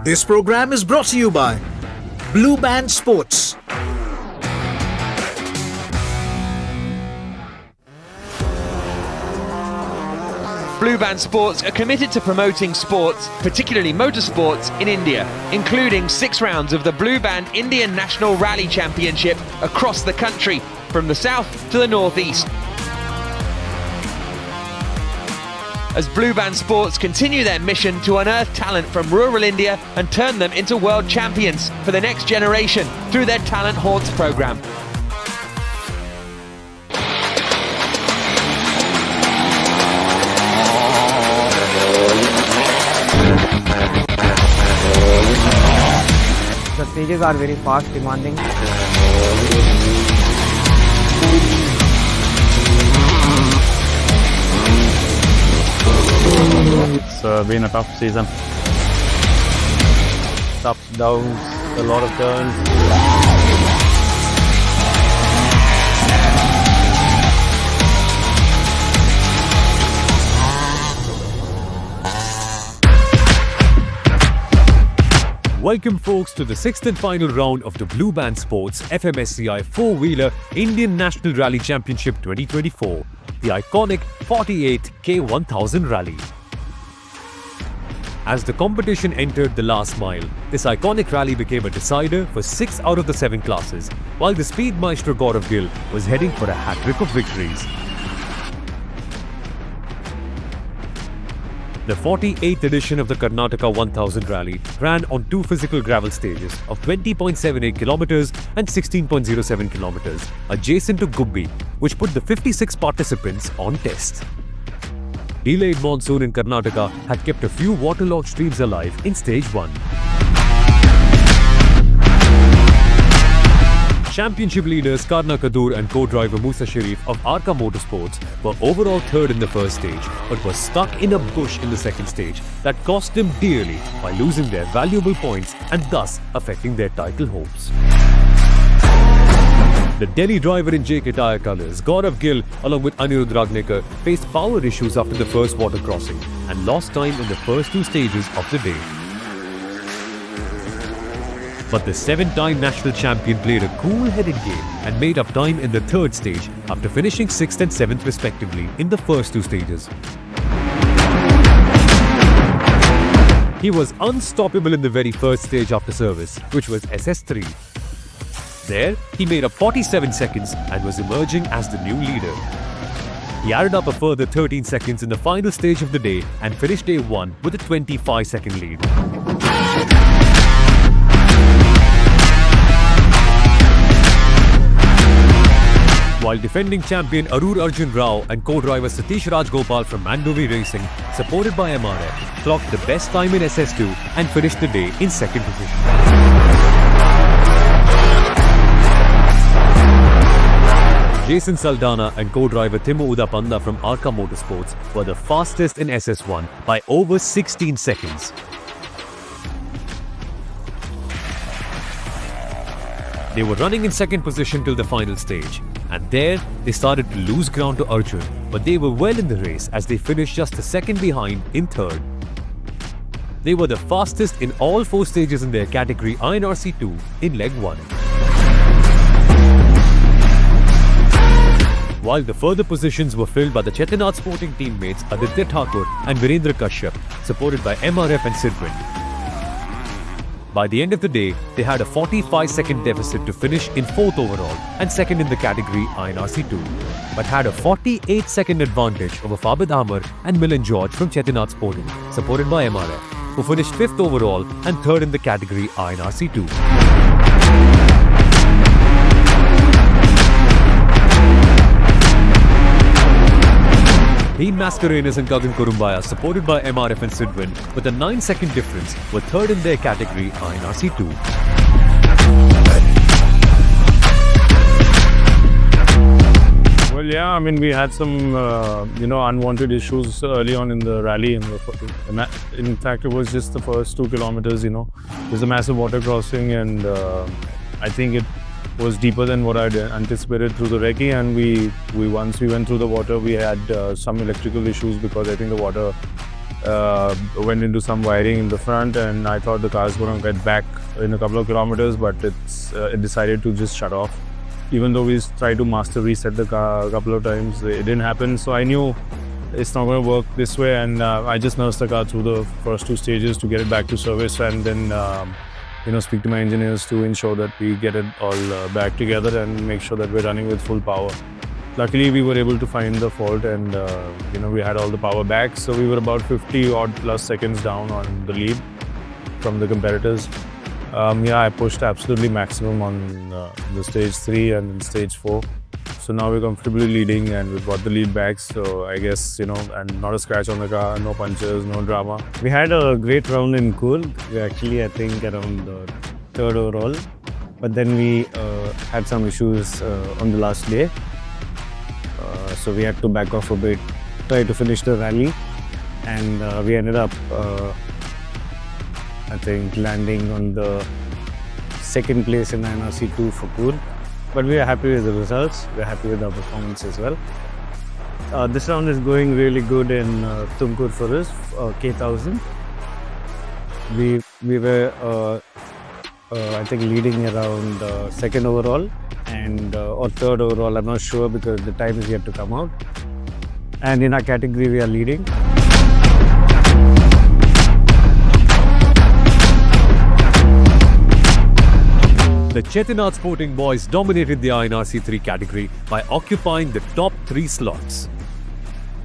This program is brought to you by BlueBand Sports. BlueBand Sports are committed to promoting sports, particularly motorsports, in India, including 6 rounds of the BlueBand Indian National Rally Championship across the country, from the south to the northeast. As BlueBand Sports continue their mission to unearth talent from rural India and turn them into world champions for the next generation through their Talent Haunts program. The stages are very fast, demanding. It's been a tough season. Ups, downs, a lot of turns. Welcome folks to the 6th and final round of the BlueBand Sports FMSCI 4-wheeler Indian National Rally Championship 2024, the iconic 48th K1000 Rally. As the competition entered the last mile, this iconic rally became a decider for 6 out of the 7 classes, while the speed maestro Gaurav Gill was heading for a hat-trick of victories. The 48th edition of the Karnataka 1000 Rally ran on 2 physical gravel stages of 20.78 kilometers and 16.07 kilometers, adjacent to Gubbi, which put the 56 participants on test. Delayed monsoon in Karnataka had kept a few waterlogged streams alive in stage 1. Championship leaders Karna Kadur and co-driver Musa Sharif of Arka Motorsports were overall third in the first stage, but were stuck in a bush in the second stage that cost them dearly by losing their valuable points and thus affecting their title hopes. The Delhi driver in JK Tyre colours, Gaurav Gill, along with Anirudh Ragnekar, faced power issues after the first water crossing and lost time in the first 2 stages of the day. But the 7-time national champion played a cool-headed game and made up time in the 3rd stage after finishing 6th and 7th respectively in the first 2 stages. He was unstoppable in the very first stage after service, which was SS3. There, he made up 47 seconds and was emerging as the new leader. He added up a further 13 seconds in the final stage of the day and finished day 1 with a 25-second lead. While defending champion Arur Arjun Rao and co-driver Satish Rajgopal from Mandovi Racing, supported by MRF, clocked the best time in SS2 and finished the day in 2nd position. Jason Saldana and co-driver Timo Udapanda from Arka Motorsports were the fastest in SS1 by over 16 seconds. They were running in 2nd position till the final stage, and there they started to lose ground to Arjun, but they were well in the race as they finished just a second behind in 3rd. They were the fastest in all 4 stages in their category INRC 2 in leg 1. While the further positions were filled by the Chetinath Sporting teammates Aditya Thakur and Virendra Kashyap, supported by MRF and Sidwin. By the end of the day, they had a 45-second deficit to finish in 4th overall and 2nd in the category INRC 2, but had a 48-second advantage over Fabid Amar and Milan George from Chetinath Sporting, supported by MRF, who finished 5th overall and 3rd in the category INRC 2. Dean Mascarenas and Gagan Kurumbaya, supported by MRF and Sidwin, with a 9-second difference, were 3rd in their category INRC 2. Well, yeah, I mean, we had some, unwanted issues early on in the rally. In fact, it was just the first 2 kilometers, There's a massive water crossing, and I think it was deeper than what I'd anticipated through the recce, and we once we went through the water, we had some electrical issues because I think the water went into some wiring in the front, and I thought the car was going to get back in a couple of kilometers, but it decided to just shut off. Even though we tried to master reset the car a couple of times, it didn't happen. So I knew it's not going to work this way, and I just nursed the car through the first 2 stages to get it back to service, and then speak to my engineers to ensure that we get it all back together and make sure that we're running with full power. Luckily, we were able to find the fault, and we had all the power back, so we were about 50 odd plus seconds down on the lead from the competitors. I pushed absolutely maximum on the stage 3 and stage 4. So now we're comfortably leading, and we've got the lead back. So I guess, and not a scratch on the car, no punctures, no drama. We had a great round in Cool. We actually, I think, around the 3rd overall. But then we had some issues on the last day. So we had to back off a bit, try to finish the rally. And we ended up, I think, landing on the 2nd place in INRC 2 for Cool. But we are happy with the results. We're happy with our performance as well. This round is going really good in Tumkur for us, K1000. We were, I think, leading around 2nd overall and or 3rd overall. I'm not sure because the time is yet to come out. And in our category, we are leading. The Chetinath Sporting Boys dominated the INRC 3 category by occupying the top 3 slots.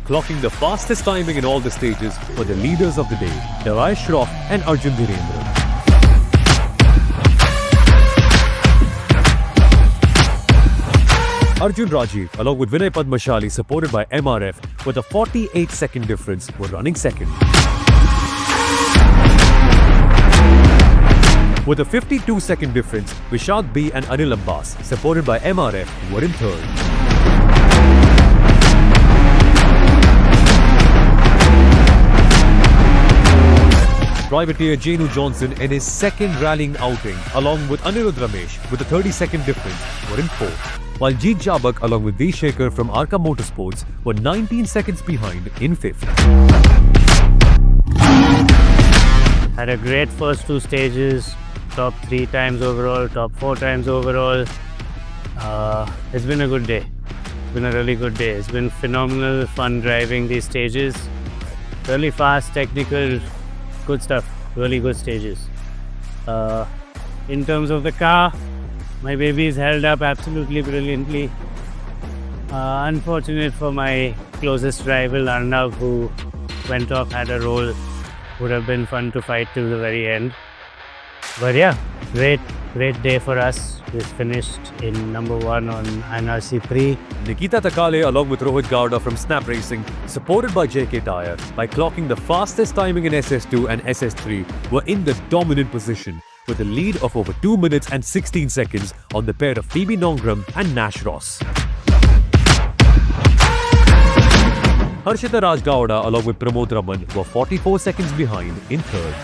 Clocking the fastest timing in all the stages were the leaders of the day, Davai Shroff and Arjun Dhirendra. Arjun Rajiv, along with Vinay Padmashali, supported by MRF, with a 48-second difference, were running 2nd. With a 52-second difference, Vishad B and Anil Abbas, supported by MRF, were in 3rd. Privateer Jenu Johnson in his 2nd rallying outing, along with Anirudh Ramesh, with a 30-second difference, were in 4th. While Jeet Jabak, along with V. Shekhar from Arca Motorsports, were 19 seconds behind in 5th. Had a great first 2 stages. Top 3 times overall, top 4 times overall. It's been a good day. It's been a really good day. It's been phenomenal fun driving these stages. Really fast, technical, good stuff. Really good stages. In terms of the car, my baby's held up absolutely brilliantly. Unfortunate for my closest rival, Arnav, who went off, had a roll. Would have been fun to fight till the very end. But yeah, great day for us. We finished in number 1 on INRC 3. Nikita Takale, along with Rohit Gowda from Snap Racing, supported by JK Tyre, by clocking the fastest timing in SS2 and SS3, were in the dominant position, with a lead of over 2 minutes and 16 seconds on the pair of Phoebe Nongram and Nash Ross. Harshita Raj Gowda, along with Pramod Raman, were 44 seconds behind in 3rd.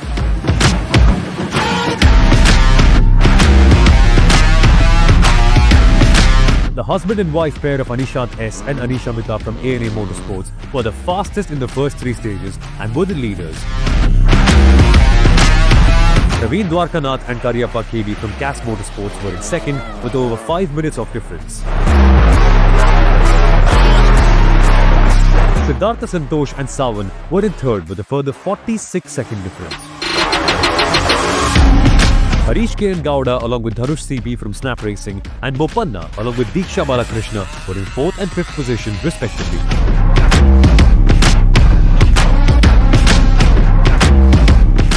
The husband and wife pair of Anishant S and Anisha Mita from ANA Motorsports were the fastest in the first 3 stages and were the leaders. Raveen Dwarkanath and Karyappa KV from CAS Motorsports were in 2nd with over 5 minutes of difference. Siddhartha Santosh and Sawan were in 3rd with a further 46-second difference. Harish K. and Gowda, along with Dhanush CB from Snap Racing, and Bopanna, along with Diksha Balakrishna, were in 4th and 5th position respectively.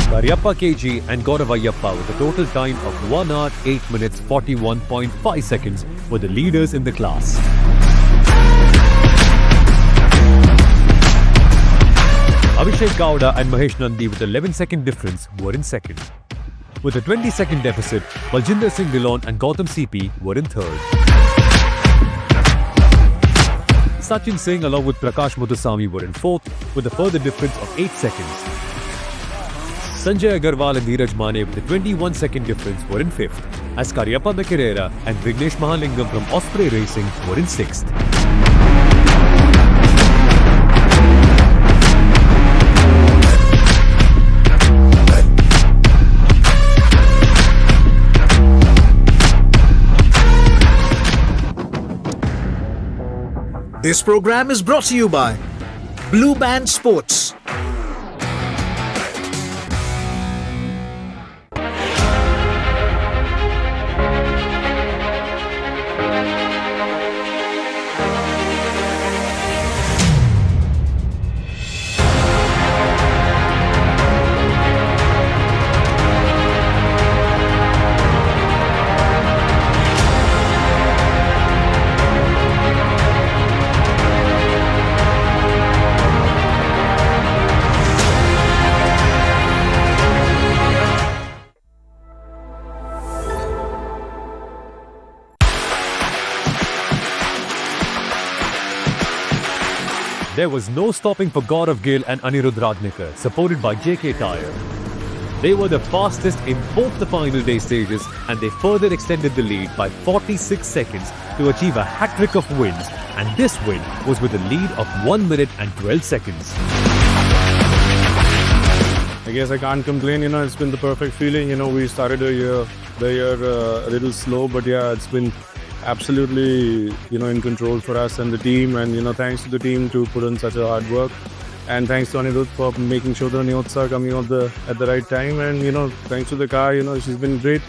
Karyappa KG and Gaurav Ayyappa, with a total time of 1 hour, 8 minutes, 41.5 seconds, were the leaders in the class. Abhishek Gowda and Mahesh Nandi, with 11-second difference, were in 2nd. With a 20-second deficit, Baljinder Singh Dillon and Gautam CP were in 3rd. Sachin Singh, along with Prakash Muthusamy, were in 4th with a further difference of 8 seconds. Sanjay Agarwal and Dheeraj Mane, with a 21-second difference, were in 5th, as Karyappa Mekerera and Vignesh Mahalingam from Osprey Racing were in 6th. This program is brought to you by BlueBand Sports. There was no stopping for Gaurav Gill and Anirudh Rajnikar, supported by JK Tyre. They were the fastest in both the final day stages, and they further extended the lead by 46 seconds to achieve a hat-trick of wins, and this win was with a lead of 1 minute and 12 seconds. I guess I can't complain, it's been the perfect feeling. We started the year a little slow, but yeah, it's been absolutely, in control for us and the team. And, thanks to the team to put in such a hard work. And thanks to Anirudh for making sure the Nyots are coming out at the right time. And, thanks to the car, she's been great.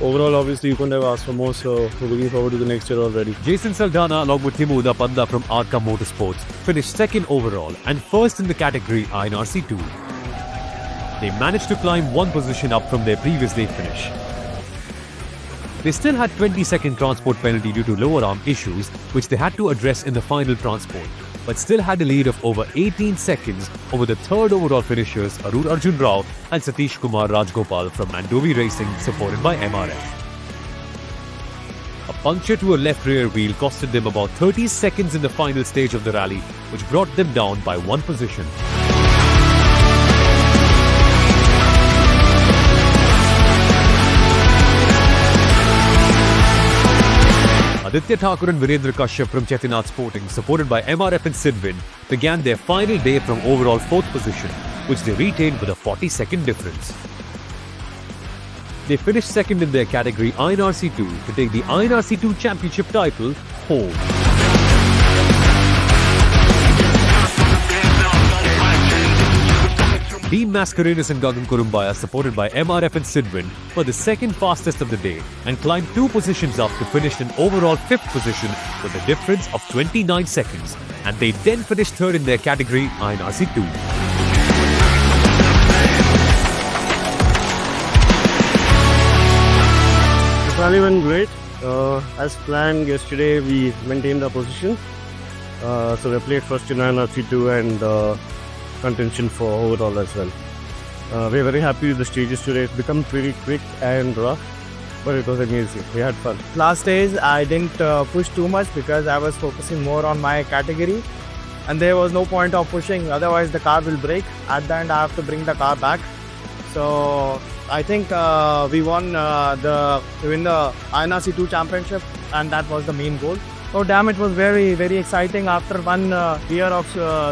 Overall, obviously, you couldn't have asked for more, so we're looking forward to the next year already. Jason Saldana along with Timu Udapanda from Arca Motorsports finished second overall and first in the category INRC 2. They managed to climb one position up from their previous day finish. They still had 20-second transport penalty due to lower arm issues, which they had to address in the final transport, but still had a lead of over 18 seconds over the third overall finishers Arur Arjun Rao and Satish Kumar Rajgopal from Mandovi Racing, supported by MRF. A puncture to a left rear wheel costed them about 30 seconds in the final stage of the rally, which brought them down by one position. Aditya Thakur and Virendra Kashyap from Chetinath Sporting, supported by MRF and Sidwin, began their final day from overall 4th position, which they retained with a 40-second difference. They finished second in their category INRC 2 to take the INRC 2 championship title home. Team Mascarenas and Gagan Kurumbaya, supported by MRF and Sidwin, were the second fastest of the day and climbed 2 positions up to finish in overall 5th position with a difference of 29 seconds, and they then finished third in their category INRC 2. The rally went great. As planned yesterday, we maintained our position. So we played first in INRC 2 and contention for overall as well. We're very happy with the stages today. It's become pretty quick and rough, but it was amazing. We had fun. Last stage, I didn't push too much because I was focusing more on my category, and there was no point of pushing. Otherwise, the car will break. At the end, I have to bring the car back. So I think we won the INRC 2 championship, and that was the main goal. Oh damn, it was very, very exciting after one year of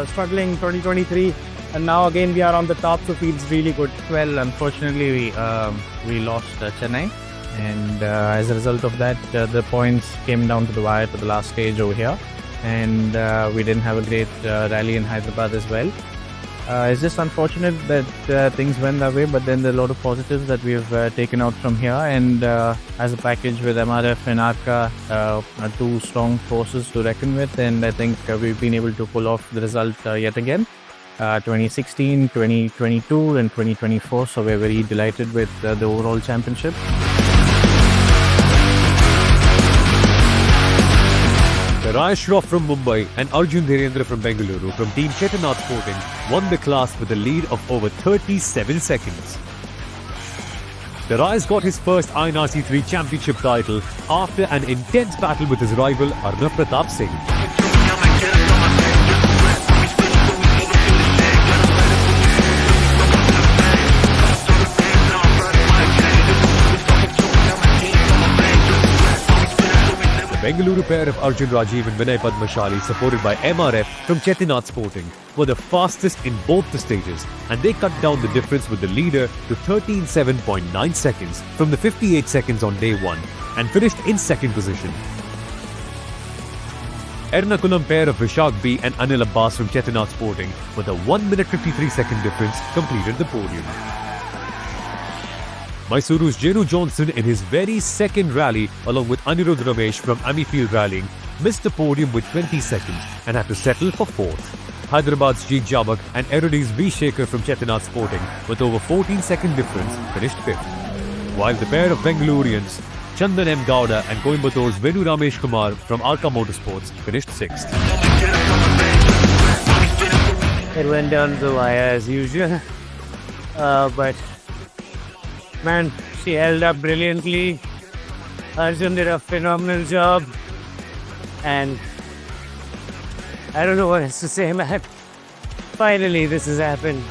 struggling 2023, and now again we are on the top, so feels really good. Well, unfortunately, we lost Chennai, and as a result of that, the points came down to the wire to the last stage over here, and we didn't have a great rally in Hyderabad as well. It's just unfortunate that things went that way, but then there are a lot of positives that we've taken out from here, and as a package with MRF and Arca, are 2 strong forces to reckon with, and I think we've been able to pull off the result yet again. 2016, 2022 and 2024, so we're very delighted with the overall championship. Rai Shroff from Mumbai and Arjun Dhirendra from Bengaluru from Team Chetinath Sporting won the class with a lead of over 37 seconds. Rais got his first INRC 3 championship title after an intense battle with his rival Arnav Pratap Singh. Bengaluru pair of Arjun Rajiv and Vinay Padmashali, supported by MRF from Chetinath Sporting, were the fastest in both the stages, and they cut down the difference with the leader to 13.7.9 seconds from the 58 seconds on day 1 and finished in second position. Ernakulam pair of Vishak B and Anil Abbas from Chetinath Sporting, with a 1 minute 53 second difference, completed the podium. Mysuru's Jenu Johnson in his very second rally, along with Anirudh Ramesh from Amifield Rallying, missed the podium with 20 seconds and had to settle for 4th. Hyderabad's Jeet Jabak and Erudi's V. Shekhar from Chetinath Sporting, with over 14 second difference, finished 5th. While the pair of Bengalurians, Chandan M. Gowda and Coimbator's Venu Ramesh Kumar from Arca Motorsports, finished 6th. It went down the wire as usual. But man, she held up brilliantly. Arjun did a phenomenal job. And I don't know what else to say, man. Finally, this has happened.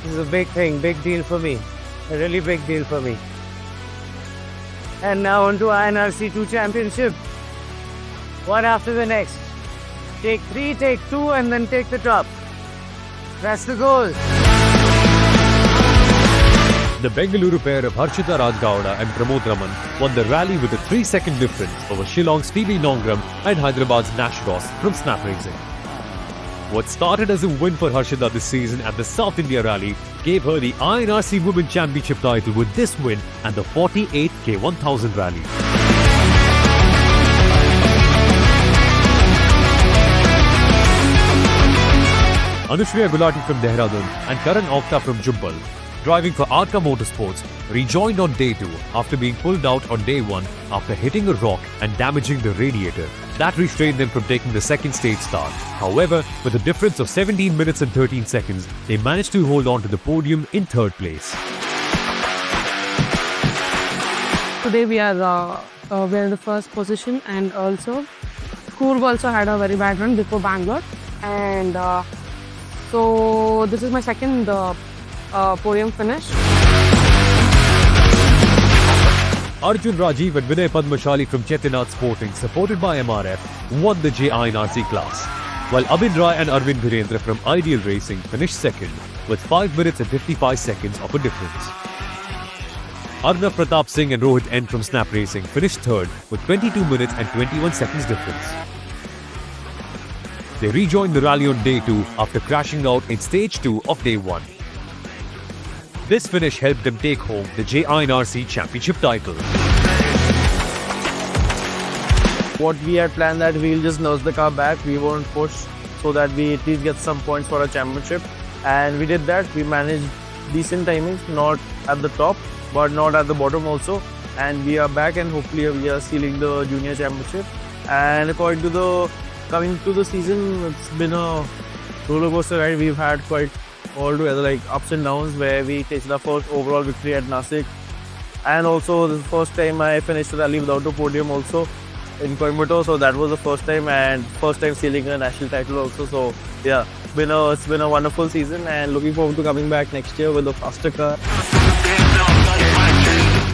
This is a big thing, big deal for me. A really big deal for me. And now on to INRC 2 Championship. One after the next. Take 3, take 2, and then take the top. That's the goal. The Bengaluru pair of Harshita Rajgowda and Pramod Raman won the rally with a 3 second difference over Shillong's Phoebe Nongram and Hyderabad's Nash Ross from Snap Racing. What started as a win for Harshita this season at the South India Rally gave her the INRC Women's Championship title with this win and the 48th K1000 Rally. Anushriya Gulati from Dehradun and Karan Okta from Jubbal, driving for Arca Motorsports, rejoined on day 2 after being pulled out on day 1 after hitting a rock and damaging the radiator. That restrained them from taking the second stage start. However, with a difference of 17 minutes and 13 seconds, they managed to hold on to the podium in 3rd place. Today we are we're in the first position, and also Kurv also had a very bad run before Bangalore, and so this is my second podium finish. Arjun Rajiv and Vinay Padmashali from Chetinath Sporting, supported by MRF, won the JINRC class, while Abhin Rai and Arvind Virendra from Ideal Racing finished 2nd with 5 minutes and 55 seconds of a difference. Arnav Pratap Singh and Rohit N from Snap Racing finished 3rd with 22 minutes and 21 seconds difference. They rejoined the rally on day 2 after crashing out in stage 2 of day 1. This finish helped them take home the JINRC Championship title. What we had planned that we'll just nurse the car back, we won't push, so that we at least get some points for a championship. And we did that. We managed decent timings, not at the top, but not at the bottom also. And we are back, and hopefully we are sealing the junior championship. And according to the coming to the season, it's been a roller coaster ride. We've had quite altogether like ups and downs, where we tasted our first overall victory at Nasik, and also the first time I finished the rally without a podium also in Coimbatore, so that was the first time, and first time sealing a national title also. So yeah, it's been a wonderful season, and looking forward to coming back next year with a faster car.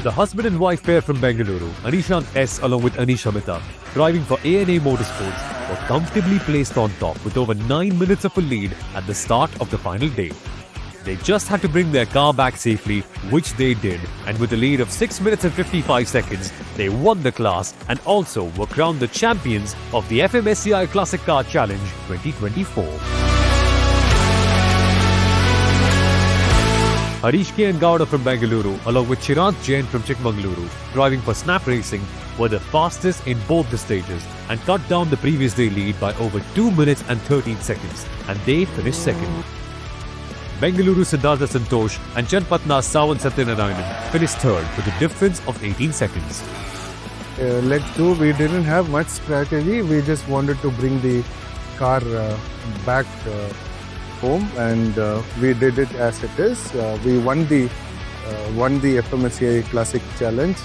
The husband and wife pair from Bengaluru, Anishant S along with Anish Amita, driving for ANA Motorsports, were comfortably placed on top with over 9 minutes of a lead at the start of the final day. They just had to bring their car back safely, which they did, and with a lead of 6 minutes and 55 seconds, they won the class and also were crowned the champions of the FMSCI Classic Car Challenge 2024. Harish K. and Gowda from Bengaluru, along with Chirag Jain from Chikmagaluru, driving for Snap Racing, were the fastest in both the stages and cut down the previous day lead by over 2 minutes and 13 seconds, and they finished 2nd. Bengaluru Siddhartha Santosh and Chanpatna's Sawan Satyanarayanan finished 3rd with a difference of 18 seconds. Leg 2, we didn't have much strategy. We just wanted to bring the car back home, and we did it as it is. We won the FMSCI Classic Challenge,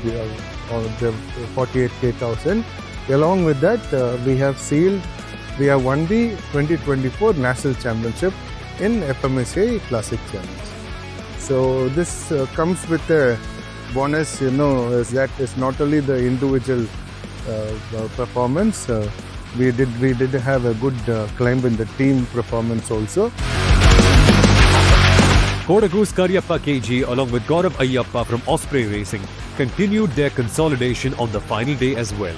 the 48th K1000. Along with that, we have won the 2024 National Championship in FMSCI Classic Challenge. So this comes with a bonus, is that it's not only the individual performance. We did have a good climb in the team performance also. Kodagu's Karyappa KG along with Gaurav Ayyappa from Osprey Racing continued their consolidation on the final day as well.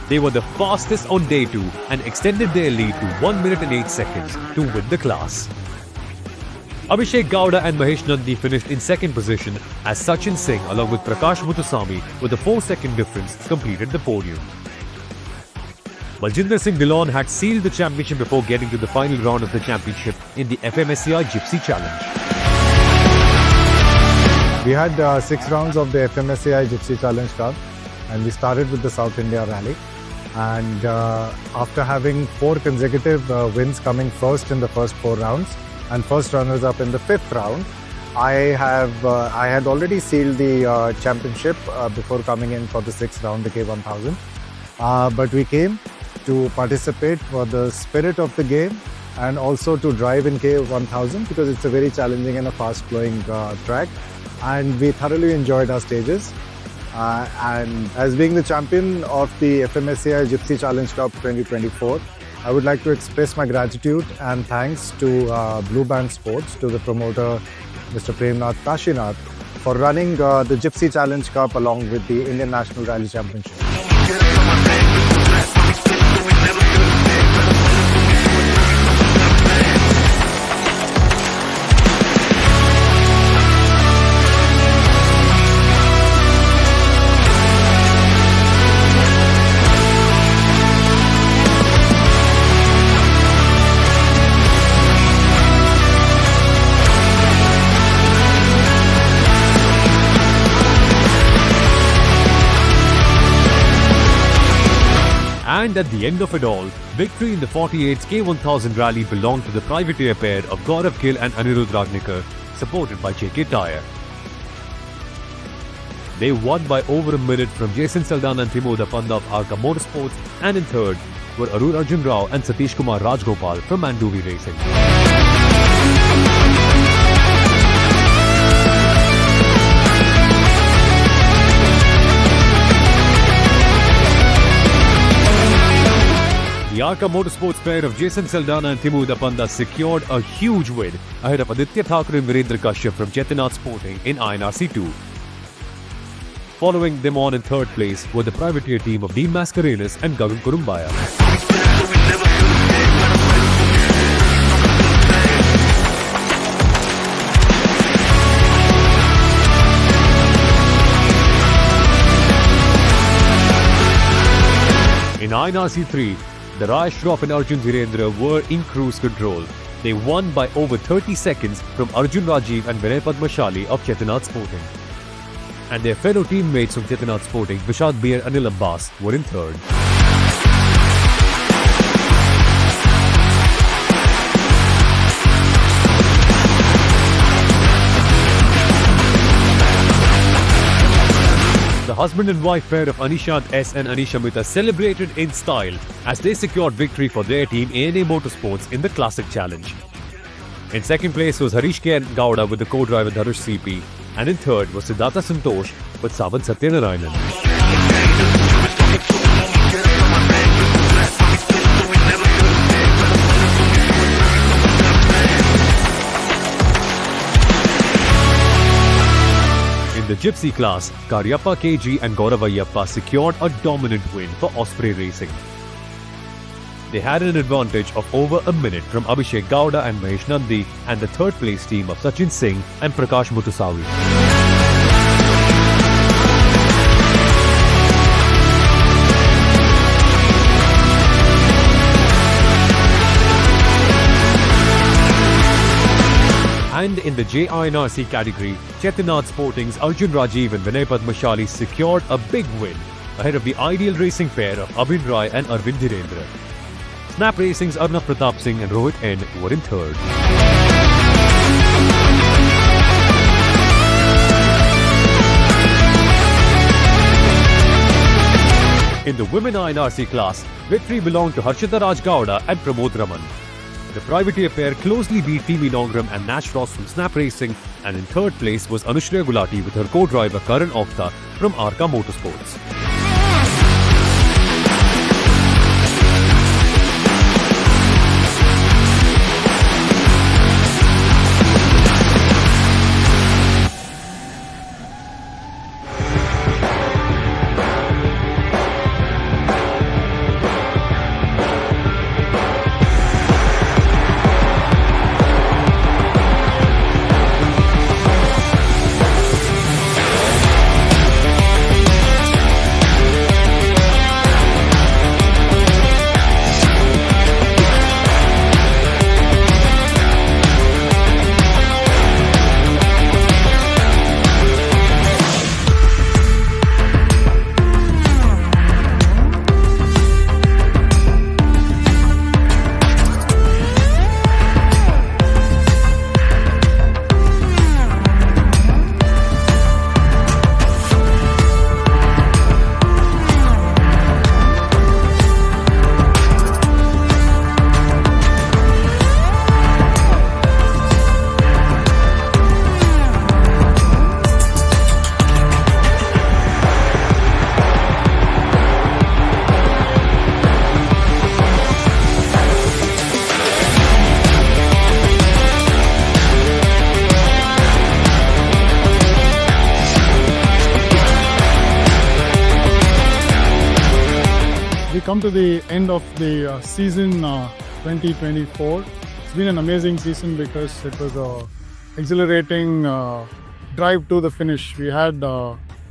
They were the fastest on day 2 and extended their lead to 1 minute and 8 seconds to win the class. Abhishek Gowda and Mahesh Nandi finished in second position as Sachin Singh along with Prakash Muthuswamy with a 4-second difference completed the podium. Baljinder Singh Dhillon had sealed the championship before getting to the final round of the championship in the FMSCI Gypsy Challenge. We had 6 rounds of the FMSCI Gypsy Challenge Cup, and we started with the South India Rally. And after having 4 consecutive wins, coming first in the first 4 rounds and first runners up in the 5th round, I had already sealed the championship before coming in for the 6th round, the K1000. But we came to participate for the spirit of the game and also to drive in K1000 because it's a very challenging and a fast-flowing track. And we thoroughly enjoyed our stages. And as being the champion of the FMSCI Gypsy Challenge Cup 2024, I would like to express my gratitude and thanks to BlueBand Sports, to the promoter Mr. Premnath Kashinath, for running the Gypsy Challenge Cup along with the Indian National Rally Championship. And at the end of it all, victory in the 48th K1000 Rally belonged to the privateer pair of Gaurav Gill and Anirudh Ragnikar, supported by JK Tyre. They won by over a minute from Jason Saldana and Timur Dapanda of Arka Motorsport, and in third were Arun Arjun Rao and Satish Kumar Rajgopal from Manduvi Racing. The Arka Motorsports pair of Jason Saldana and Timur Dapanda secured a huge win ahead of Aditya Thakur and Virendra Kashyap from Chetinath Sporting in INRC 2. Following them on in third place were the privateer team of Dean Mascarenas and Gagan Kurumbaya. In INRC 3, the Raj Shroff and Arjun Virendra were in cruise control. They won by over 30 seconds from Arjun Rajiv and Vinay Padmashali of Chetinath Sporting. And their fellow teammates from Chetinath Sporting, Vishad Beer and Anil Abbas, were in third. The husband and wife pair of Anishant S and Anishamita celebrated in style as they secured victory for their team ANA Motorsports in the Classic Challenge. In second place was Harish K. Gowda with the co-driver Dharush CP, and in third was Siddhartha Santosh with Savant Satyanarayanan. In the Gypsy class, Karyappa KG and Gauravayappa secured a dominant win for Osprey Racing. They had an advantage of over a minute from Abhishek Gowda and Mahesh Nandi and the third place team of Sachin Singh and Prakash Muthuswamy. And in the JINRC category, Chetinath Sporting's Arjun Rajiv and Vinay Padmashali secured a big win ahead of the Ideal Racing pair of Abhin Rai and Arvind Dhirendra. Snap Racing's Arnav Pratap Singh and Rohit N were in third. In the women INRC class, victory belonged to Harshita Raj Gowda and Pramod Raman. The privateer pair closely beat Timi Nongram and Nash Frost from Snap Racing, and in third place was Anushriya Gulati with her co-driver Karan Okta from Arka Motorsports. come to the end of the season 2024. It's been an amazing season because it was a exhilarating drive to the finish. We had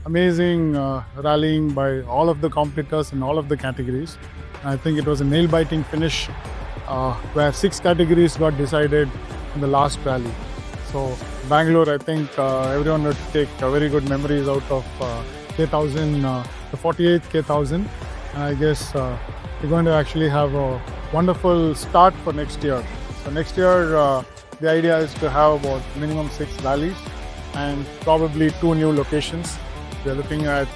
amazing rallying by all of the competitors in all of the categories. I think it was a nail-biting finish where 6 categories got decided in the last rally. So Bangalore, I think everyone would take very good memories out of K1000, the 48th K1000. And I guess we're going to actually have a wonderful start for next year. So next year, the idea is to have about minimum 6 rallies and probably 2 new locations. We're looking at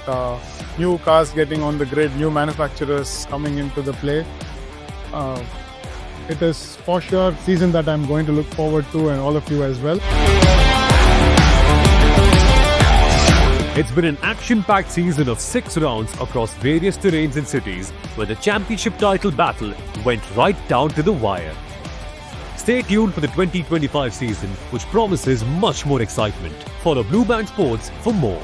new cars getting on the grid, new manufacturers coming into the play. It is for sure a season that I'm going to look forward to, and all of you as well. It's been an action-packed season of 6 rounds across various terrains and cities, where the championship title battle went right down to the wire. Stay tuned for the 2025 season, which promises much more excitement. Follow BlueBand Sports for more.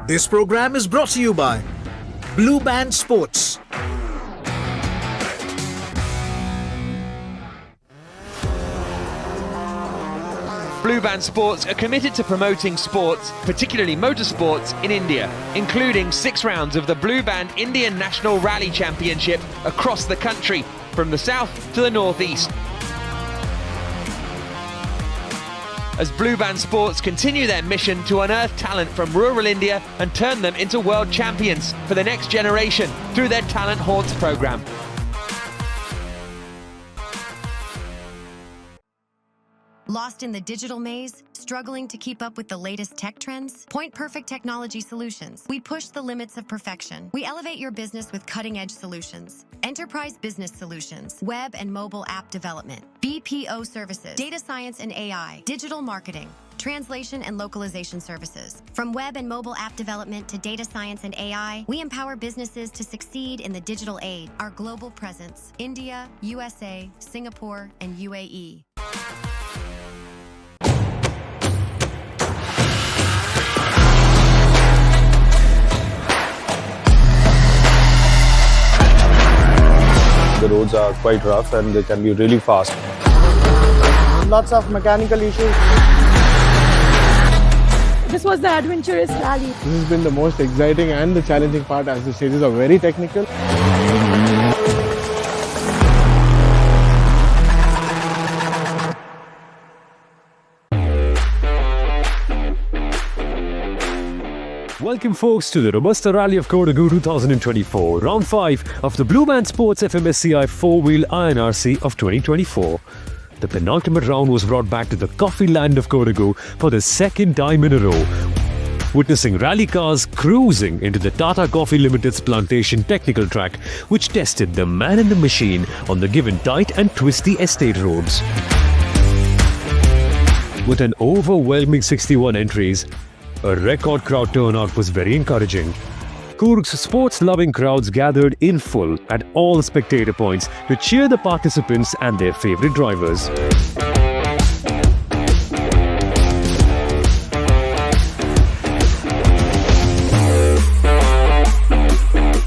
This program is brought to you by BlueBand Sports. BlueBand Sports are committed to promoting sports, particularly motorsports, in India, including 6 rounds of the BlueBand Indian National Rally Championship across the country, from the south to the northeast. As BlueBand Sports continue their mission to unearth talent from rural India and turn them into world champions for the next generation through their Talent Haunts program. Lost in the digital maze? Struggling to keep up with the latest tech trends? Point Perfect Technology Solutions. We push the limits of perfection. We elevate your business with cutting-edge solutions. Enterprise business solutions, web and mobile app development, BPO services, data science and AI, digital marketing, translation and localization services. From web and mobile app development to data science and AI, we empower businesses to succeed in the digital age. Our global presence: India, USA, Singapore, and UAE. The roads are quite rough and they can be really fast. Lots of mechanical issues. This was the adventurous rally. This has been the most exciting and the challenging part, as the stages are very technical. Welcome folks to the Robusta Rally of Kodagu 2024, Round 5 of the BlueBand Sports FMSCI 4-wheel INRC of 2024. The penultimate round was brought back to the coffee land of Kodagu for the 2nd time in a row, witnessing rally cars cruising into the Tata Coffee Limited's plantation technical track, which tested the man and the machine on the given tight and twisty estate roads. With an overwhelming 61 entries, a record crowd turnout was very encouraging. Coorg's sports-loving crowds gathered in full at all spectator points to cheer the participants and their favourite drivers.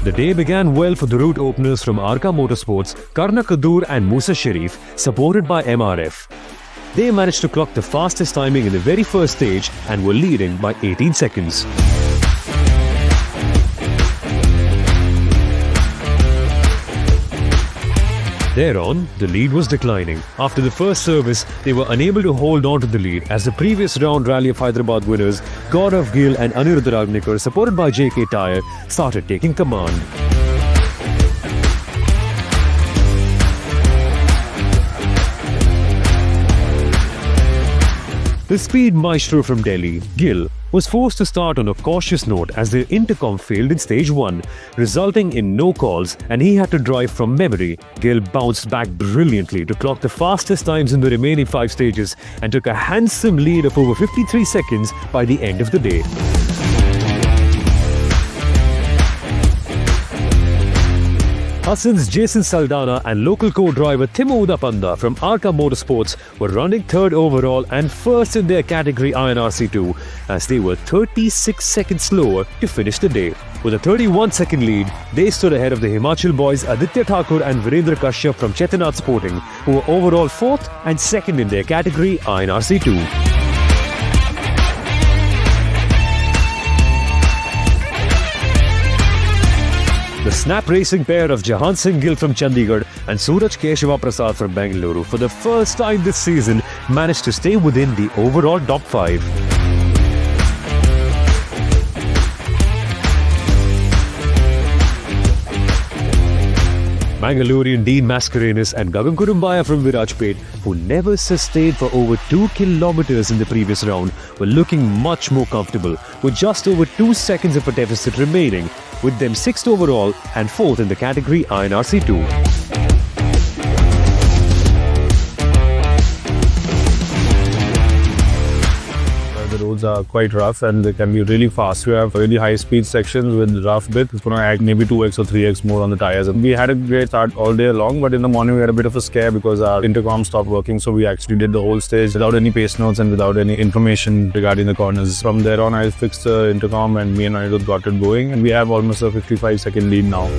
The day began well for the route openers from Arka Motorsports, Karnakadur and Musa Sharif, supported by MRF. They managed to clock the fastest timing in the very first stage and were leading by 18 seconds. Thereon, the lead was declining. After the first service, they were unable to hold on to the lead as the previous round Rally of Hyderabad winners Gaurav Gill and Anirudh Ragnikar, supported by JK Tyre, started taking command. The speed maestro from Delhi, Gill, was forced to start on a cautious note as the intercom failed in stage 1, resulting in no calls, and he had to drive from memory. Gill bounced back brilliantly to clock the fastest times in the remaining 5 stages and took a handsome lead of over 53 seconds by the end of the day. Hassan's Jason Saldana and local co-driver Timo Udapanda from Arca Motorsports were running third overall and first in their category INRC2 as they were 36 seconds slower to finish the day. With a 31-second lead, they stood ahead of the Himachal boys Aditya Thakur and Virendra Kashyap from Chetinath Sporting, who were overall fourth and second in their category INRC2. The snap racing pair of Jahan Singh Gill from Chandigarh and Suraj Keshava Prasad from Bengaluru for the first time this season managed to stay within the overall top 5. Bangalorian Dean Mascarenas and Gagan Kurumbaya from Virajpet, who never sustained for over 2 kilometers in the previous round, were looking much more comfortable, with just over 2 seconds of a deficit remaining, with them 6th overall and 4th in the category INRC2. The roads are quite rough and they can be really fast. We have really high speed sections with rough bits. It's going to add maybe 2x or 3x more on the tires. And we had a great start all day long, but in the morning we had a bit of a scare because our intercom stopped working. So we actually did the whole stage without any pace notes and without any information regarding the corners. From there on, I fixed the intercom and me and Anirudh got it going. And we have almost a 55-second lead now.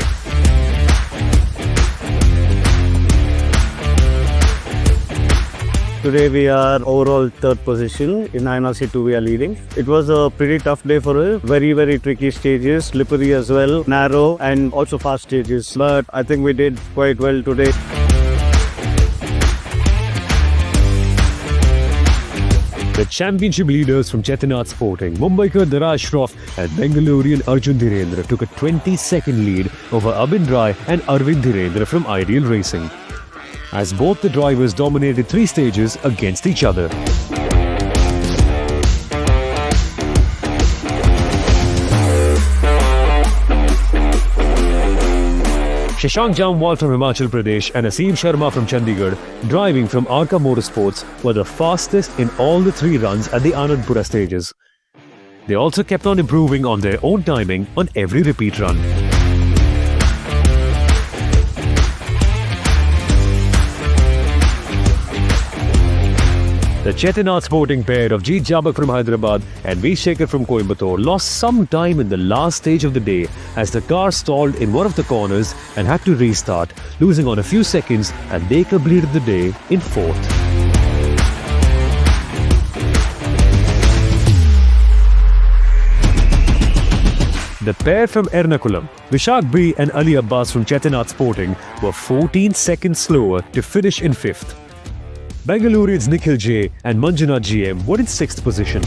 Today we are overall third position. In INRC2 we are leading. It was a pretty tough day for us. Very tricky stages, slippery as well, narrow and also fast stages. But I think we did quite well today. The championship leaders from Chetinath Sporting, Mumbaikar Daraj Shroff and Bengalurian Arjun Dhirendra took a 20-second lead over Abin Rai and Arvind Dhirendra from Ideal Racing, as both the drivers dominated 3 stages against each other. Shashank Jamwal from Himachal Pradesh and Aseem Sharma from Chandigarh, driving from Arca Motorsports, were the fastest in all the 3 runs at the Anandpura stages. They also kept on improving on their own timing on every repeat run. The Chetinath Sporting pair of Jeet Jabak from Hyderabad and V. Shekhar from Coimbatore lost some time in the last stage of the day as the car stalled in one of the corners and had to restart, losing on a few seconds, and they completed the day in 4th. The pair from Ernakulam, Vishak B and Ali Abbas from Chetinath Sporting, were 14 seconds slower to finish in 5th. Bengalurians Nikhil J and Manjunath GM were in 6th position.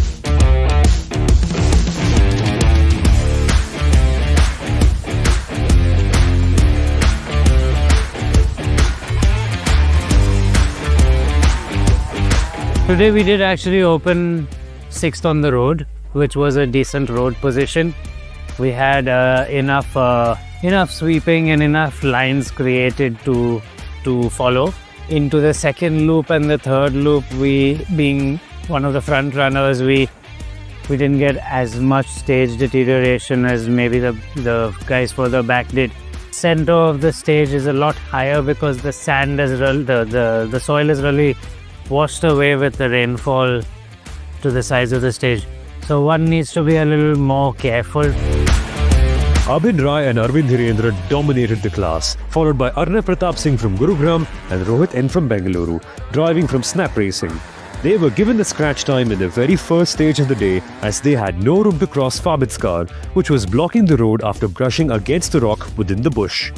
Today we did actually open 6th on the road, which was a decent road position. We had enough sweeping and enough lines created to follow. Into the second loop and the third loop, we being one of the front runners, we didn't get as much stage deterioration as maybe the guys further back did. Center of the stage is a lot higher because the sand has the soil is really washed away with the rainfall to the sides of the stage. So one needs to be a little more careful. Abin Rai and Arvind Dhirendra dominated the class, followed by Arnav Pratap Singh from Gurugram and Rohit N from Bengaluru, driving from Snap Racing. They were given the scratch time in the very first stage of the day as they had no room to cross Fabit's car, which was blocking the road after brushing against the rock within the bush.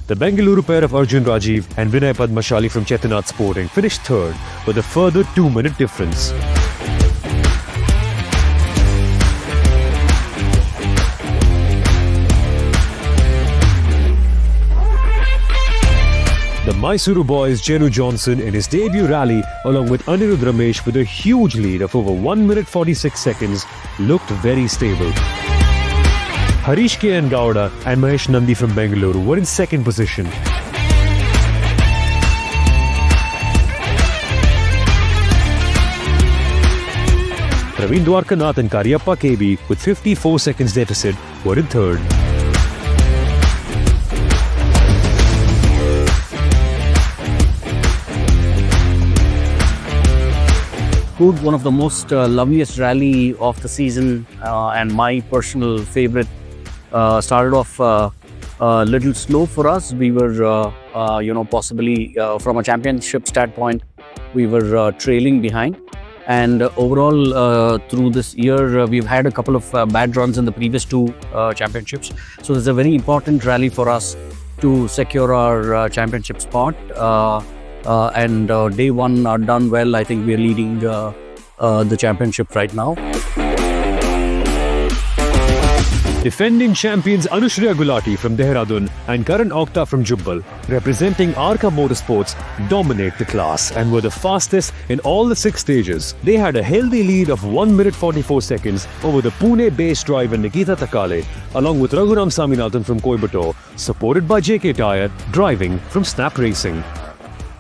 The Bengaluru pair of Arjun Rajiv and Vinay Padmashali from Chetinath Sporting finished 3rd with a further 2-minute difference. The Mysuru boys Jenu Johnson in his debut rally along with Anirudh Ramesh with a huge lead of over 1 minute 46 seconds looked very stable. Harish K. N. Gowda and Mahesh Nandi from Bengaluru were in 2nd position. Praveen Dwarkanath and Karyappa KB with 54 seconds deficit were in 3rd. Kodagu, one of the most loveliest rally of the season and my personal favorite. Started off a little slow for us. We were, possibly from a championship standpoint, we were trailing behind. And overall, through this year, we've had a couple of bad runs in the previous two championships. So it's a very important rally for us to secure our championship spot. And day one done well. I think we're leading the championship right now. Defending champions Anushriya Gulati from Dehradun and Karan Okta from Jubbal, representing Arka Motorsports, dominate the class and were the fastest in all the 6 stages. They had a healthy lead of 1 minute 44 seconds over the Pune-based driver Nikita Takale, along with Raghuram Saminathan from Coimbatore, supported by JK Tyre, driving from Snap Racing.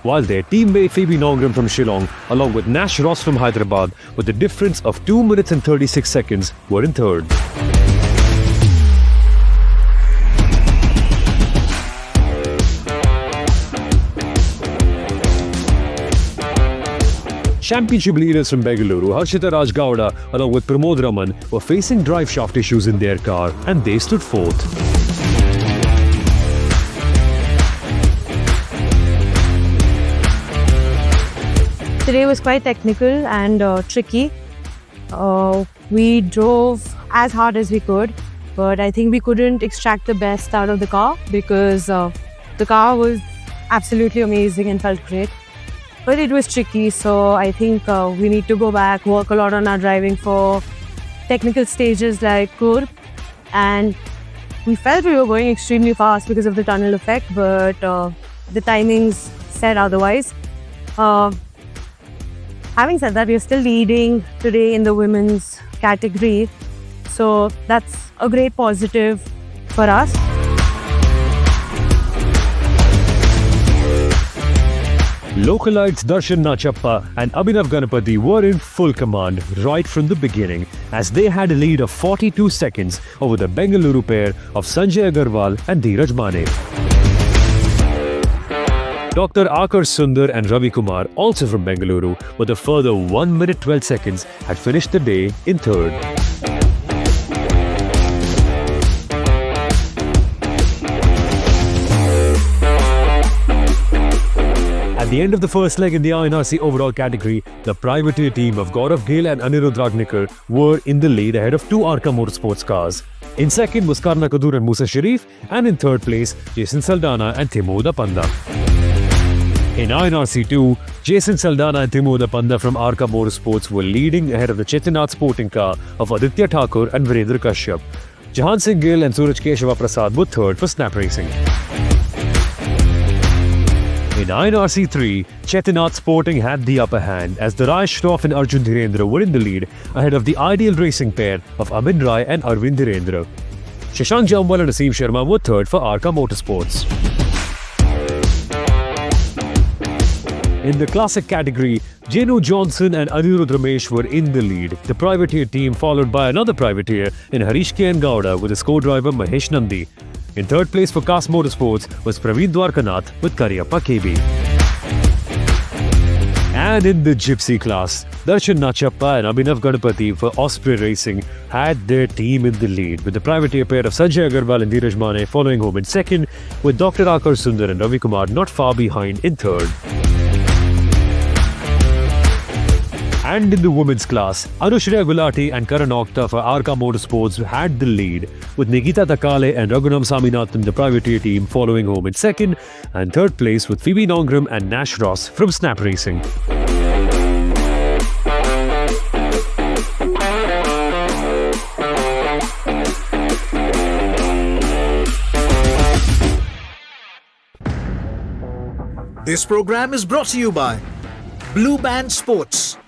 While their teammate Phoebe Nongram from Shillong, along with Nash Ross from Hyderabad, with a difference of 2 minutes and 36 seconds, were in third. Championship leaders from Bengaluru, Harshita Raj Gowda, along with Pramod Raman, were facing drive shaft issues in their car, and they stood fourth. Today was quite technical and tricky. We drove as hard as we could, but I think we couldn't extract the best out of the car because the car was absolutely amazing and felt great. But it was tricky, so I think we need to go back, work a lot on our driving for technical stages like Kur. And we felt we were going extremely fast because of the tunnel effect, but the timings said otherwise. Having said that, we are still leading today in the women's category, so that's a great positive for us. Localites Darshan Nachappa and Abhinav Ganapati were in full command right from the beginning, as they had a lead of 42 seconds over the Bengaluru pair of Sanjay Agarwal and Dheeraj Mane. Dr. Akar Sundar and Ravi Kumar, also from Bengaluru, with a further 1 minute 12 seconds, had finished the day in third. At the end of the first leg in the INRC overall category, the privateer team of Gaurav Gill and Anirudh Ragnikar were in the lead ahead of two Arka Motorsports cars. In second was Karna Kadur and Musa Sharif, and in third place, Jason Saldana and Timoda Panda. In INRC 2, Jason Saldana and Timoda Panda from Arka Motorsports were leading ahead of the Chetinath sporting car of Aditya Thakur and Virendra Kashyap. Jahan Singh Gill and Suraj Keshava Prasad were third for Snap Racing. In INRC 3, Chetinath Sporting had the upper hand as the Rai Shroff and Arjun Dhirendra were in the lead ahead of the ideal racing pair of Amin Rai and Arvind Dhirendra. Shashank Jamwal and Aseem Sharma were third for Arka Motorsports. In the classic category, Jenu Johnson and Anirudh Ramesh were in the lead. The privateer team followed by another privateer in Harish K. and Gowda with his co-driver Mahesh Nandi. In third place for Kas Motorsports was Praveen Dwarkanath with Karyappa KB. And in the Gypsy class, Darshan Nachappa and Abhinav Ganapati for Osprey Racing had their team in the lead, with the privateer pair of Sanjay Agarwal and Dheeraj Mane following home in second, with Dr. Akar Sundar and Ravi Kumar not far behind in third. And in the women's class, Anushriya Gulati and Karan Okta for Arka Motorsports had the lead, with Nikita Takale and Raghuram Saminathan, the privateer team, following home in second, and third place with Phoebe Nongram and Nash Ross from Snap Racing. This program is brought to you by BlueBand Sports.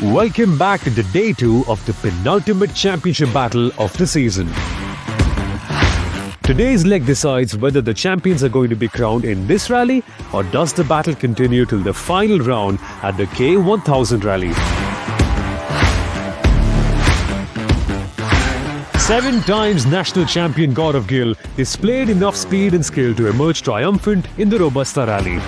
Welcome back to the day 2 of the penultimate championship battle of the season. Today's leg decides whether the champions are going to be crowned in this rally, or does the battle continue till the final round at the K1000 Rally. 7 times national champion Gaurav Gill displayed enough speed and skill to emerge triumphant in the Robusta Rally.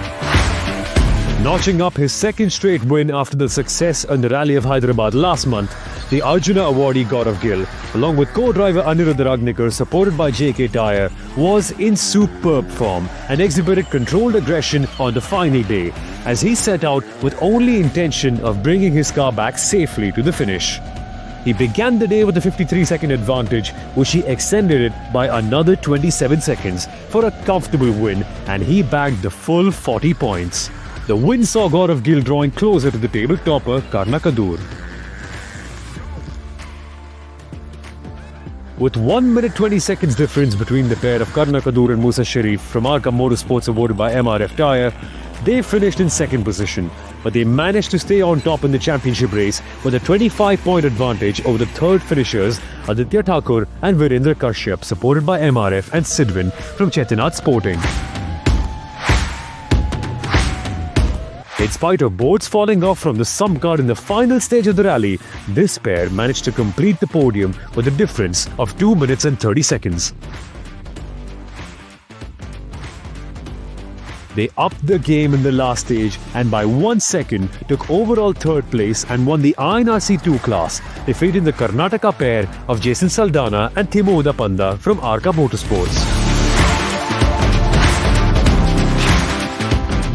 Notching up his second straight win after the success on the Rally of Hyderabad last month, the Arjuna awardee Gaurav Gill, along with co-driver Aniruddha Ragnikar supported by JK Tyre, was in superb form and exhibited controlled aggression on the final day, as he set out with only intention of bringing his car back safely to the finish. He began the day with a 53-second advantage, which he extended it by another 27 seconds for a comfortable win, and he bagged the full 40 points. The win saw Gaurav Gill drawing closer to the table topper Kodagu. With 1 minute 20 seconds difference between the pair of Kodagu and Musa Sharif from Arca Motorsports awarded by MRF Tyre, they finished in second position, but they managed to stay on top in the championship race with a 25-point advantage over the third finishers Aditya Thakur and Virendra Kashyap, supported by MRF and Sidwin from Chetinath Sporting. In spite of boards falling off from the sump guard in the final stage of the rally, this pair managed to complete the podium with a difference of 2 minutes and 30 seconds. They upped the game in the last stage and by 1 second took overall third place and won the INRC 2 class, defeating the Karnataka pair of Jason Saldana and Timo Udapanda from Arca Motorsports.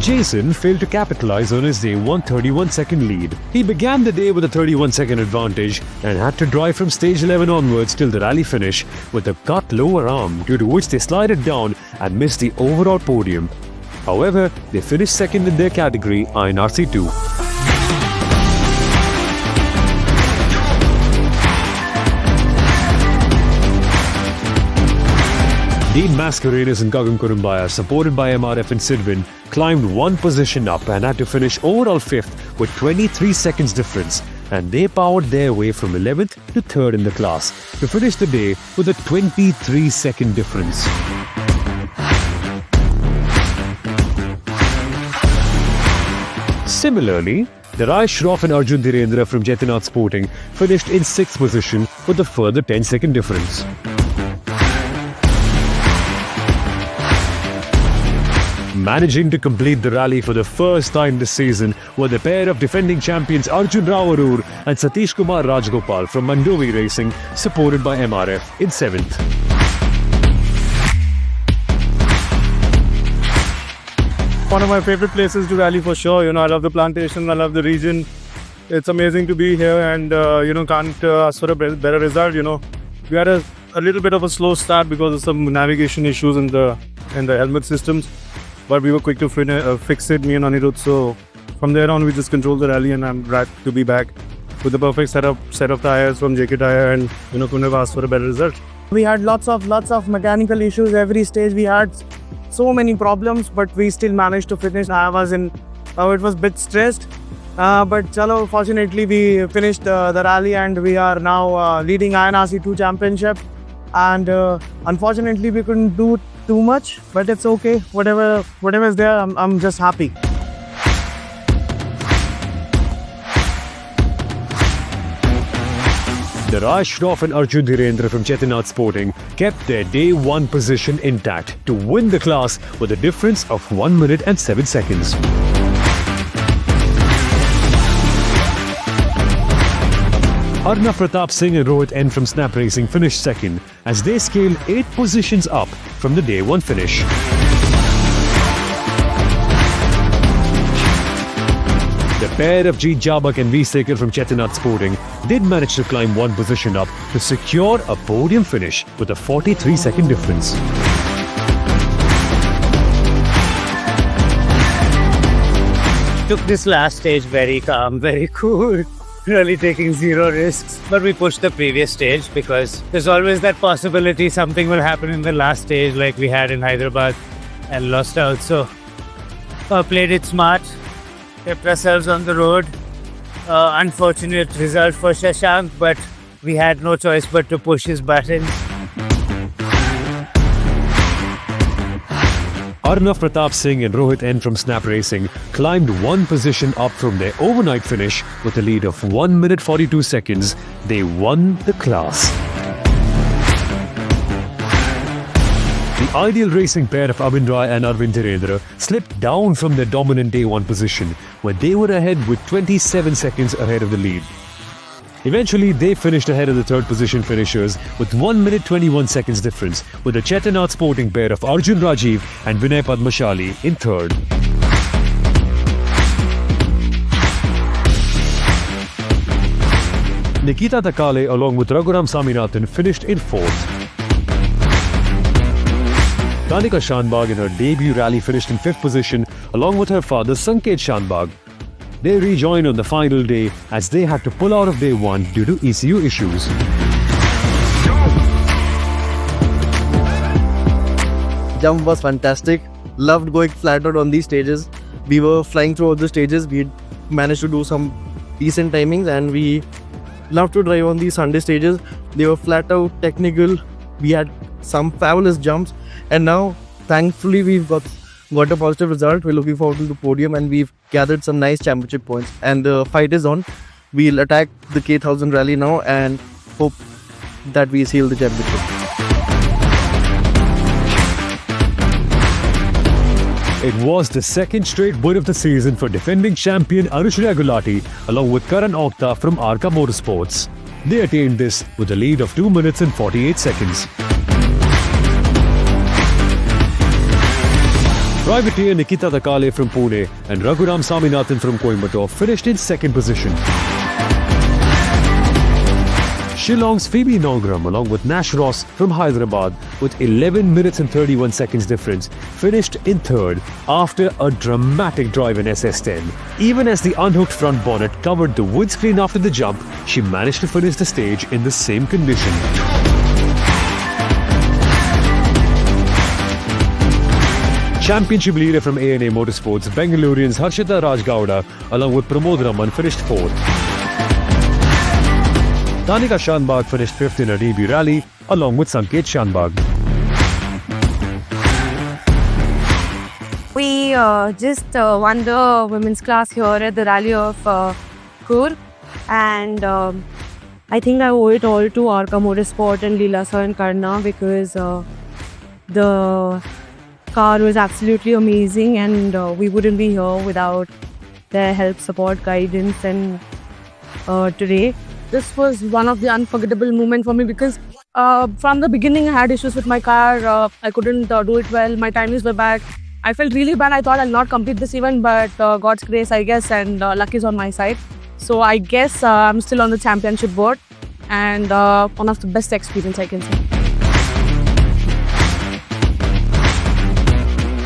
Jason failed to capitalize on his day 131-second lead. He began the day with a 31-second advantage and had to drive from stage 11 onwards till the rally finish with a cut lower arm, due to which they slided down and missed the overall podium. However, they finished second in their category, INRC 2. Dean Mascarenas and Gagan Kurumbaya, supported by MRF and Sidwin, climbed 1 position up and had to finish overall 5th with 23 seconds difference, and they powered their way from 11th to 3rd in the class to finish the day with a 23-second difference. Similarly, Dharai Shroff and Arjun Dhirendra from Chetinath Sporting finished in 6th position with a further 10-second difference. Managing to complete the rally for the first time this season were the pair of defending champions Arjun Rao Arur and Satish Kumar Rajgopal from Mandovi Racing, supported by MRF, in 7th. One of my favorite places to rally for sure. I love the plantation, I love the region. It's amazing to be here and, can't ask for a better result. We had a little bit of a slow start because of some navigation issues in the helmet systems. But we were quick to fix it, me and Anirudh. So from there on, we just controlled the rally, and I'm glad to be back with the perfect set of tires from JK Tyre, and couldn't have asked for a better result. We had lots of mechanical issues every stage. We had so many problems, but we still managed to finish. It was a bit stressed, but fortunately we finished the rally, and we are now leading INRC 2 championship. And unfortunately, we couldn't do too much, but it's okay. Whatever is there, I'm just happy. Dharai Shroff and Arjun Dhirendra from Chetinath Sporting kept their day 1 position intact to win the class with a difference of 1 minute and 7 seconds. Arnav Pratap Singh and Rohit N from Snap Racing finished second as they scaled 8 positions up from the day 1 finish. The pair of Jeet Jabak and V. Sekar from Chetinath Sporting did manage to climb 1 position up to secure a podium finish with a 43-second difference. Took this last stage very calm, very cool. Really taking 0 risks, but we pushed the previous stage because there's always that possibility something will happen in the last stage like we had in Hyderabad and lost out. So played it smart, kept ourselves on the road, Unfortunate result for Shashank, but we had no choice but to push his buttons. Arnav Pratap Singh and Rohit N from Snap Racing climbed one position up from their overnight finish with a lead of 1 minute 42 seconds. They won the class. The ideal racing pair of Abhin Rai and Arvind Dhirendra slipped down from their dominant day one position, where they were ahead with 27 seconds ahead of the lead. Eventually, they finished ahead of the third position finishers with 1 minute 21 seconds difference, with the Chetinath sporting pair of Arjun Rajiv and Vinay Padmashali in third. Nikita Takale along with Raghuram Saminathan finished in fourth. Kanika Shanbag in her debut rally finished in fifth position along with her father Sanket Shanbag. They rejoined on the final day as they had to pull out of day one due to ECU issues. Jump was fantastic. Loved going flat out on these stages. We were flying through all the stages. We managed to do some decent timings and we loved to drive on these Sunday stages. They were flat out technical. We had some fabulous jumps and now thankfully we've got a positive result. We're looking forward to the podium and we've gathered some nice championship points and the fight is on. We'll attack the K1000 Rally now and hope that we seal the championship. It was the second straight win of the season for defending champion Anushya Gulati along with Karan Okta from Arka Motorsports. They attained this with a lead of 2 minutes and 48 seconds. Privateer Nikita Takale from Pune and Raghuram Saminathan from Coimbatore finished in second position. Shillong's Phoebe Nogram along with Nash Ross from Hyderabad with 11 minutes and 31 seconds difference finished in third after a dramatic drive in SS10. Even as the unhooked front bonnet covered the windscreen after the jump, she managed to finish the stage in the same condition. Championship leader from ANA Motorsports, Bengalurians Harshita Rajgowda along with Pramod Raman finished fourth. Tanika Shanbag finished fifth in her debut rally along with Sanket Shanbag. We just won the women's class here at the rally of Tumkur, and I think I owe it all to Arka Motorsport and Leela sir and Karna because the car was absolutely amazing and we wouldn't be here without their help, support, guidance and today. This was one of the unforgettable moments for me because from the beginning I had issues with my car. I couldn't do it well. My timings were bad. I felt really bad. I thought I'll not complete this event, but God's grace, I guess, and luck is on my side. So I guess I'm still on the championship board and one of the best experience I can say.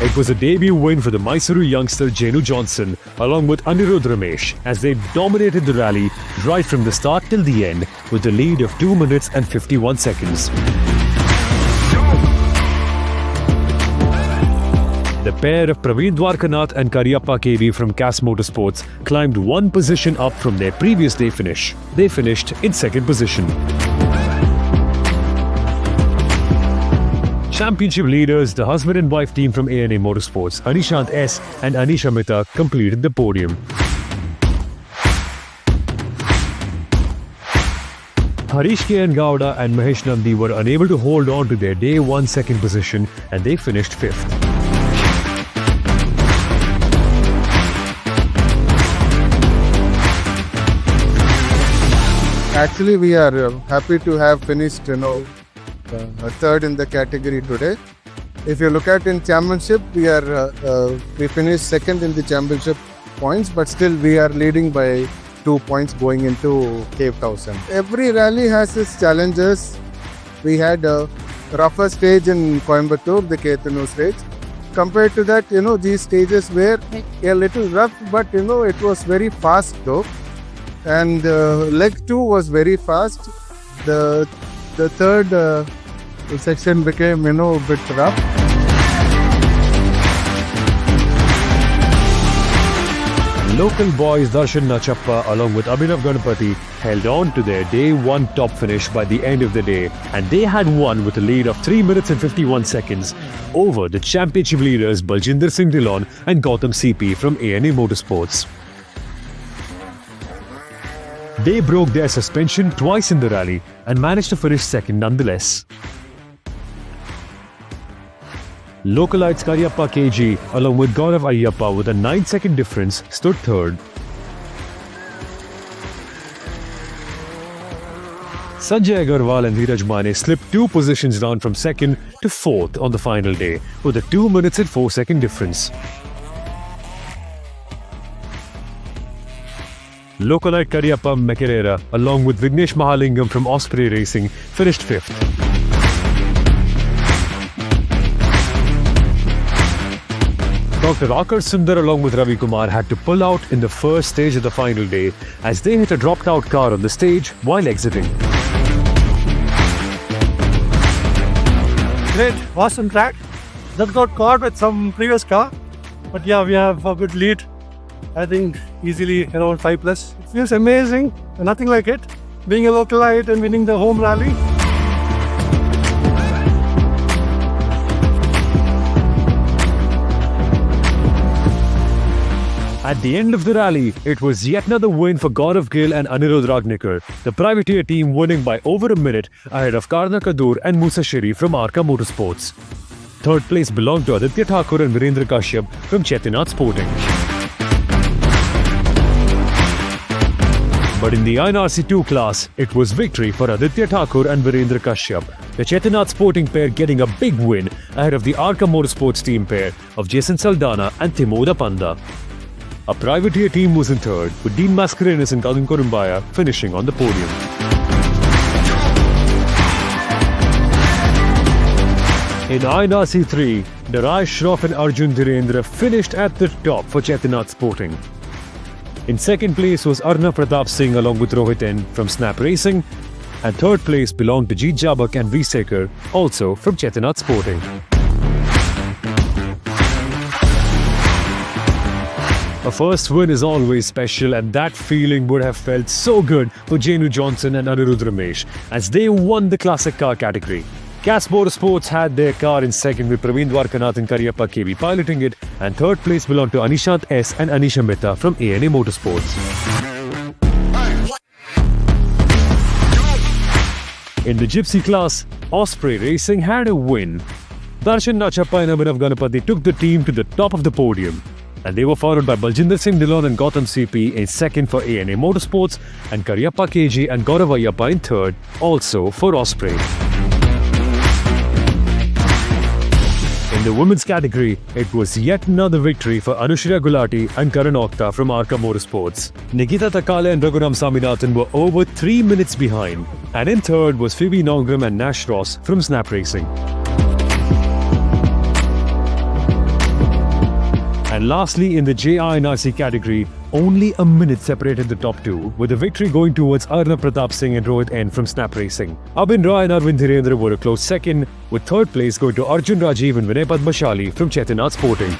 It was a debut win for the Mysuru youngster Jenu Johnson along with Anirudh Ramesh as they dominated the rally right from the start till the end with a lead of 2 minutes and 51 seconds. The pair of Praveen Dwarkanath and Karyappa KV from CAS Motorsports climbed one position up from their previous day finish. They finished in second position. Championship leaders, the husband and wife team from ANA Motorsports, Anishant S and Anisha Mehta, completed the podium. Harish K. and Gowda and Mahesh Nandi were unable to hold on to their day one second position and they finished fifth. Actually, we are happy to have finished, third in the category today. If you look at in championship, we finished second in the championship points, but still we are leading by 2 points going into K1000. Every rally has its challenges. We had a rougher stage in Coimbatore, the K1000 stage. Compared to that, these stages were a little rough, but it was very fast though. And leg 2 was very fast. The third section became, a bit rough. Local boys Darshan Nachappa along with Abhinav Ganapati held on to their day 1 top finish by the end of the day, and they had won with a lead of 3 minutes and 51 seconds over the championship leaders Baljinder Singh Dhillon and Gautam CP from ANA Motorsports. They broke their suspension twice in the rally and managed to finish second nonetheless. Localites Karyappa KG along with Gaurav Ayyappa with a 9-second difference stood third. Sanjay Agarwal and Dheeraj Mane slipped 2 positions down from second to fourth on the final day with a 2 minutes and 4-second difference. Localite Karyappa Mekerera along with Vignesh Mahalingam from Osprey Racing finished fifth. Dr. Akar Sundar along with Ravi Kumar had to pull out in the first stage of the final day as they hit a dropped out car on the stage while exiting. Great, awesome track. Just got caught with some previous car. But yeah, we have a good lead. I think easily around 5 plus. It feels amazing, nothing like it. Being a localite and winning the home rally. At the end of the rally, it was yet another win for Gaurav Gill and Anirudh Ragnikar, the privateer team winning by over a minute ahead of Karna Kadur and Musa Shiri from Arka Motorsports. Third place belonged to Aditya Thakur and Virendra Kashyap from Chetinath Sporting. But in the INRC 2 class, it was victory for Aditya Thakur and Virendra Kashyap, the Chetinath Sporting pair getting a big win ahead of the Arka Motorsports team pair of Jason Saldana and Timoda Panda. A privateer team was in third, with Dean Mascarenas and Kadun Korumbaya finishing on the podium. In INRC 3, Darai Shroff and Arjun Dhirendra finished at the top for Chetinath Sporting. In second place was Arnav Pratap Singh along with Rohit N from Snap Racing, and third place belonged to Jeet Jabak and Visekar, also from Chetinath Sporting. A first win is always special, and that feeling would have felt so good for Jenu Johnson and Anirudh Ramesh as they won the classic car category. Cas Motorsports had their car in second with Praveen Dwarkanath and Karyappa KB piloting it, and third place belonged to Anishant S and Anisha Mehta from ANA Motorsports. In the Gypsy class, Osprey Racing had a win. Darshan Nachappa and Abhinav Ganapati took the team to the top of the podium, and they were followed by Baljinder Singh Dhillon and Gautam CP in second for ANA Motorsports, and Karyappa KG and Gaurav Ayyappa in third, also for Osprey. In the women's category, it was yet another victory for Anushriya Gulati and Karan Okta from Arka Motorsports. Nikita Takale and Raghuram Saminathan were over 3 minutes behind, and in third was Phoebe Nongram and Nash Ross from Snap Racing. And lastly, in the JINRC category, only a minute separated the top two, with the victory going towards Arnav Pratap Singh and Rohit N from Snap Racing. Abhin Rai and Arvind Dhirendra were a close second, with third place going to Arjun Rajiv and Vinay Padmashali from Chetinath Sporting.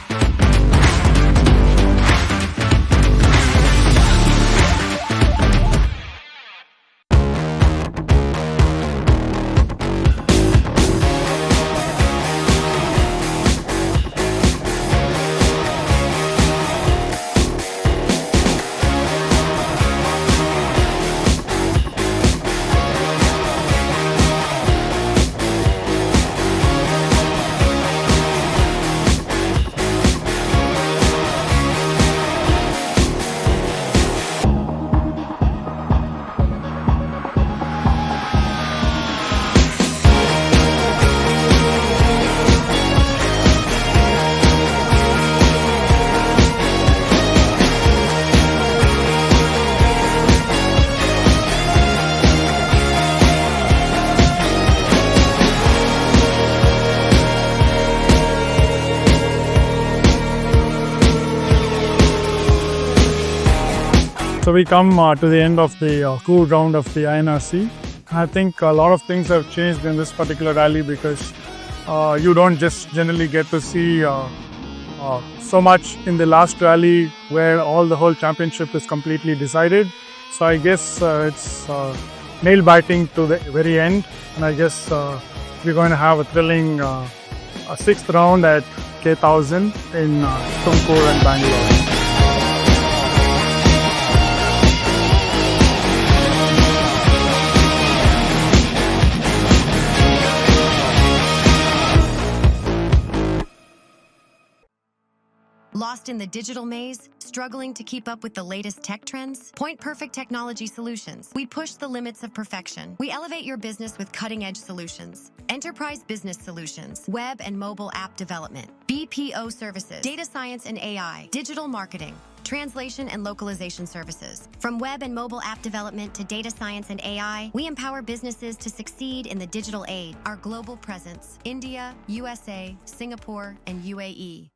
So we come to the end of the cool round of the INRC. I think a lot of things have changed in this particular rally because you don't just generally get to see so much in the last rally where the whole championship is completely decided. So I guess it's nail biting to the very end, and I guess we're going to have a thrilling sixth round at K1000 in Tumkur and Bangalore. Lost in the digital maze? Struggling to keep up with the latest tech trends? Point Perfect Technology Solutions. We push the limits of perfection. We elevate your business with cutting-edge solutions. Enterprise business solutions, web and mobile app development, BPO services, data science and AI, digital marketing, translation and localization services. From web and mobile app development to data science and AI, we empower businesses to succeed in the digital age. Our global presence: India, USA, Singapore, and UAE.